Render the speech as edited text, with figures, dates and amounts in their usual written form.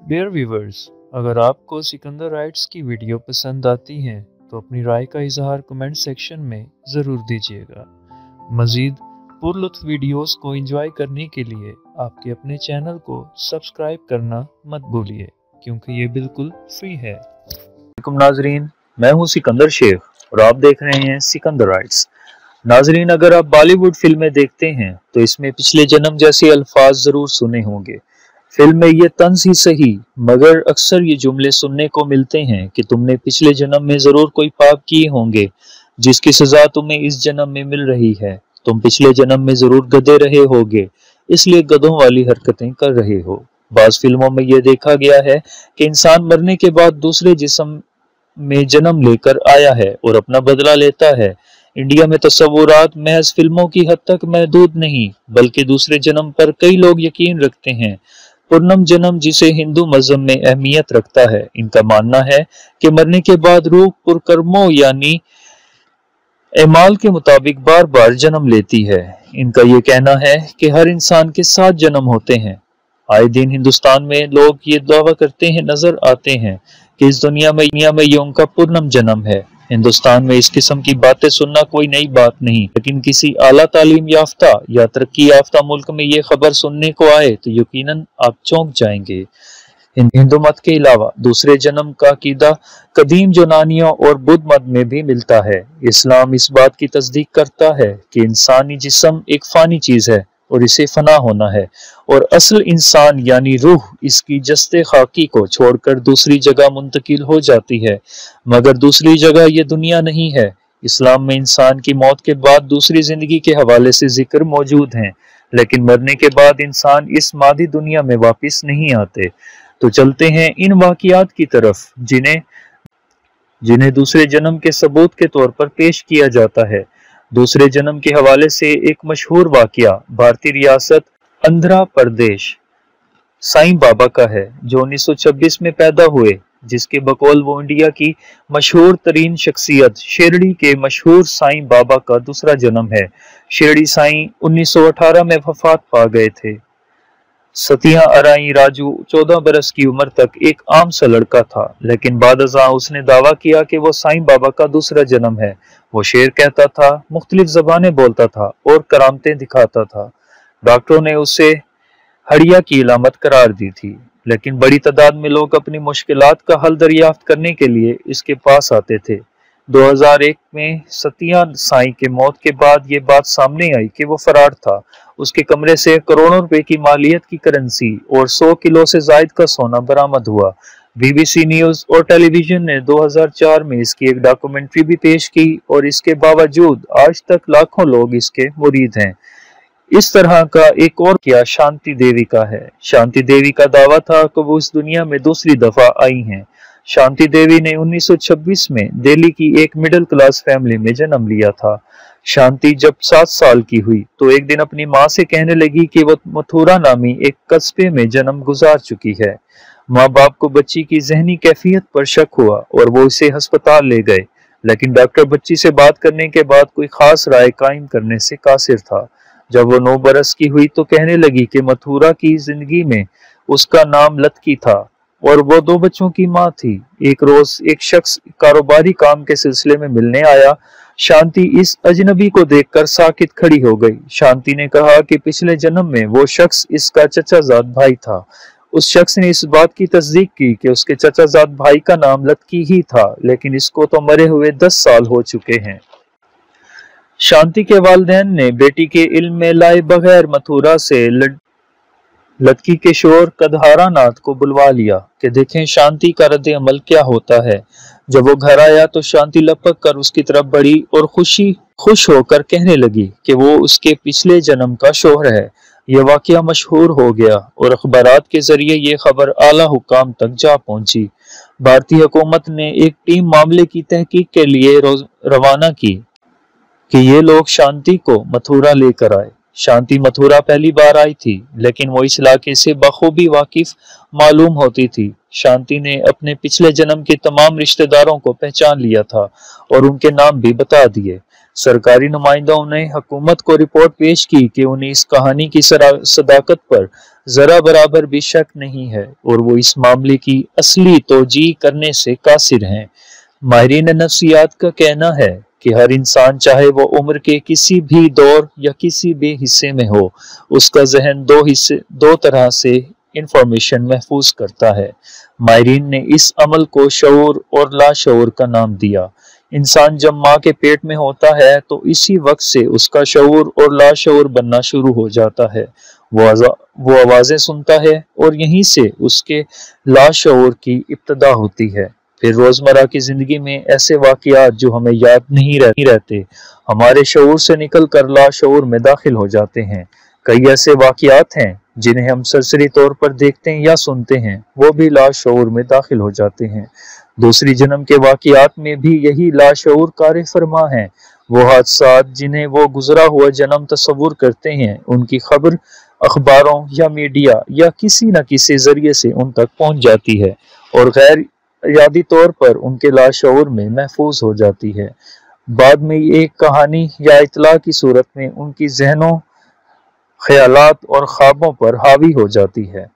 Dear viewers, अगर आपको Sikandar rights की वीडियो पसंद आती हैं तो अपनी राय का इजहार कमेंट सेक्शन में ज़रूर दीजिएगा। मज़ीद पुरलुत्फ वीडियोस को एंजॉय करने के लिए आपके अपने चैनल को सब्सक्राइब करना मत भूलिए, क्योंकि ये बिल्कुल फ्री है। नाजरीन, मैं हूँ सिकंदर शेख और आप देख रहे हैं सिकंदर राइट्स। नाजरीन, अगर आप बॉलीवुड फिल्में देखते हैं तो इसमें पिछले जन्म जैसे अल्फाज ज़रूर सुने होंगे। फिल्म में ये तंज ही सही मगर अक्सर ये जुमले सुनने को मिलते हैं कि तुमने पिछले जन्म में ज़रूर कोई पाप किए होंगे जिसकी सज़ा तुम्हें इस जन्म में मिल रही है। तुम पिछले जन्म में ज़रूर गधे रहे होगे, इसलिए गधों वाली हरकतें कर रहे हो। बाज़ फिल्मों में यह देखा गया है कि इंसान मरने के बाद दूसरे जिस्म में जन्म लेकर आया है और अपना बदला लेता है। इंडिया में तस्वुरात महज फिल्मों की हद तक महदूद नहीं, बल्कि दूसरे जन्म पर कई लोग यकीन रखते हैं। पूर्णम जन्म, जिसे हिंदू मज़हब में अहमियत रखता है, इनका मानना है कि मरने के बाद रूह पुरकर्मों यानी एमाल के मुताबिक बार बार जन्म लेती है। इनका ये कहना है कि हर इंसान के 7 जन्म होते हैं। आए दिन हिंदुस्तान में लोग ये दावा करते हैं नजर आते हैं कि इस दुनिया में ये उनका पूर्णम जन्म है। हिंदुस्तान में इस किस्म की बातें सुनना कोई नई बात नहीं, लेकिन किसी आला तालीम याफ्ता या तरक्की याफ्ता मुल्क में ये खबर सुनने को आए तो यकीनन आप चौंक जाएंगे। हिंदू मत के अलावा दूसरे जन्म का अकीदा कदीम यूनानियों और बुद्ध मत में भी मिलता है। इस्लाम इस बात की तस्दीक करता है कि इंसानी जिस्म एक फानी चीज है और इसे फना होना है, और असल इंसान यानी रूह इसकी जस्ते खाकी को छोड़कर दूसरी जगह मुंतकिल हो जाती है, मगर दूसरी जगह ये दुनिया नहीं है। इस्लाम में इंसान की मौत के बाद दूसरी जिंदगी के हवाले से जिक्र मौजूद हैं, लेकिन मरने के बाद इंसान इस मादी दुनिया में वापस नहीं आते। तो चलते हैं इन वाकियात की तरफ जिन्हें दूसरे जन्म के सबूत के तौर पर पेश किया जाता है। दूसरे जन्म के हवाले से एक मशहूर वाकया भारतीय रियासत आंध्र प्रदेश साईं बाबा का है, जो 1926 में पैदा हुए, जिसके बकौल वो इंडिया की मशहूर तरीन शख्सियत शिरडी के मशहूर साईं बाबा का दूसरा जन्म है। शिरडी साईं 1918 में वफात पा गए थे। सतिया अराई राजू 14 बरस की उम्र तक एक आम सा लड़का था, लेकिन बादशाह उसने दावा किया कि वो साईं बाबा का दूसरा जन्म है। वो शेर कहता था, मुख्तलिफ ज़बानें बोलता था और करामतें दिखाता था। डॉक्टरों ने उसे हड़िया की इलामत करार दी थी, लेकिन बड़ी तादाद में लोग अपनी मुश्किलात का हल दरियाफ्त करने के लिए इसके पास आते थे। 2001 में सतिया साईं के मौत के बाद ये बात सामने आई कि वो फरार था। उसके कमरे से करोड़ों रुपए की मालियत की करेंसी और 100 किलो से जायद का सोना बरामद हुआ। BBC न्यूज और टेलीविजन ने 2004 में इसकी एक डॉक्यूमेंट्री भी पेश की, और इसके बावजूद आज तक लाखों लोग इसके मुरीद हैं। इस तरह का एक और क्या शांति देवी का है। शांति देवी का दावा था कि वो इस दुनिया में दूसरी दफा आई हैं। शांति देवी ने 1926 में दिल्ली की एक मिडिल क्लास फैमिली में जन्म लिया था। शांति जब 7 साल की हुई तो एक दिन अपनी माँ से कहने लगी कि वो मथुरा नामी एक कस्बे में जन्म गुजार चुकी है। माँ बाप को बच्ची की जहनी कैफियत पर शक हुआ और वो इसे अस्पताल ले गए, लेकिन डॉक्टर बच्ची से बात करने के बाद कोई खास राय कायम करने से कासिर था। जब वो 9 बरस की हुई तो कहने लगी कि मथुरा की जिंदगी में उसका नाम लतकी था और वो 2 बच्चों की माँ थी। एक रोज एक शख्स कारोबारी काम के सिलसिले में मिलने आया। शांति इस अजनबी को देखकर साकित खड़ी हो गई। शांति ने कहा कि पिछले जन्म में वो शख्स इसका चचाजाद भाई था। उस शख्स ने इस बात की तस्दीक की कि उसके चचाजाद भाई का नाम लतकी ही था, लेकिन इसको तो मरे हुए 10 साल हो चुके हैं। शांति के वालिदैन ने बेटी के इल्म में लाए बगैर मथुरा से लतकी के शोर कदहारा नाथ को बुलवा लिया कि देखें शांति का रद्द अमल क्या होता है। जब वो घर आया तो शांति लपक कर उसकी तरफ बढ़ी और खुश होकर कहने लगी कि वो उसके पिछले जन्म का शोहर है। यह वाकया मशहूर हो गया और अखबारात के जरिए ये खबर आला हुकाम तक जा पहुंची। भारतीय हुकूमत ने एक टीम मामले की तहकीक के लिए रवाना की कि ये लोग शांति को मथुरा लेकर आए। शांति मथुरा पहली बार आई थी, लेकिन वो इस इलाके से बखूबी वाकिफ मालूम होती थी। शांति ने अपने पिछले जन्म के तमाम रिश्तेदारों को पहचान लिया था और उनके नाम भी बता दिए। सरकारी नुमाइंदों ने हुकूमत को रिपोर्ट पेश की कि उन्हें इस कहानी की सदाकत पर जरा बराबर भी शक नहीं है और वो इस मामले की असली तौजीह करने से कासिर हैं। माहिरीन नफ्सियात का कहना है कि हर इंसान चाहे वो उम्र के किसी भी दौर या किसी भी हिस्से में हो, उसका जहन दो तरह से इंफॉर्मेशन महफूज करता है। माहिरीन ने इस अमल को शऊर और लाशऊर का नाम दिया। इंसान जब माँ के पेट में होता है तो इसी वक्त से उसका शऊर और लाशऊर बनना शुरू हो जाता है। वो आवाजें सुनता है और यहीं से उसके लाशऊर की इब्तदा होती है। फिर रोजमर्रा की जिंदगी में ऐसे वाकयात जो हमें याद नहीं रहते हमारे शऊर से निकल कर लाशऊर में दाखिल हो जाते हैं। कई ऐसे वाकयात हैं जिन्हें हम सरसरी तौर पर देखते हैं या सुनते हैं, वो भी लाशऊर में दाखिल हो जाते हैं। दूसरी जन्म के वाकयात में भी यही लाशऊर कार फरमा है। वो हादसात जिन्हें वो गुजरा हुआ जन्म तस्वुर करते हैं, उनकी खबर अखबारों या मीडिया या किसी न किसी जरिए से उन तक पहुंच जाती है और गैर यादी तौर पर उनके लाशऊर में महफूज हो जाती है। बाद में एक कहानी या इतला की सूरत में उनकी जहनों, ख्यालात और ख्वाबों पर हावी हो जाती है।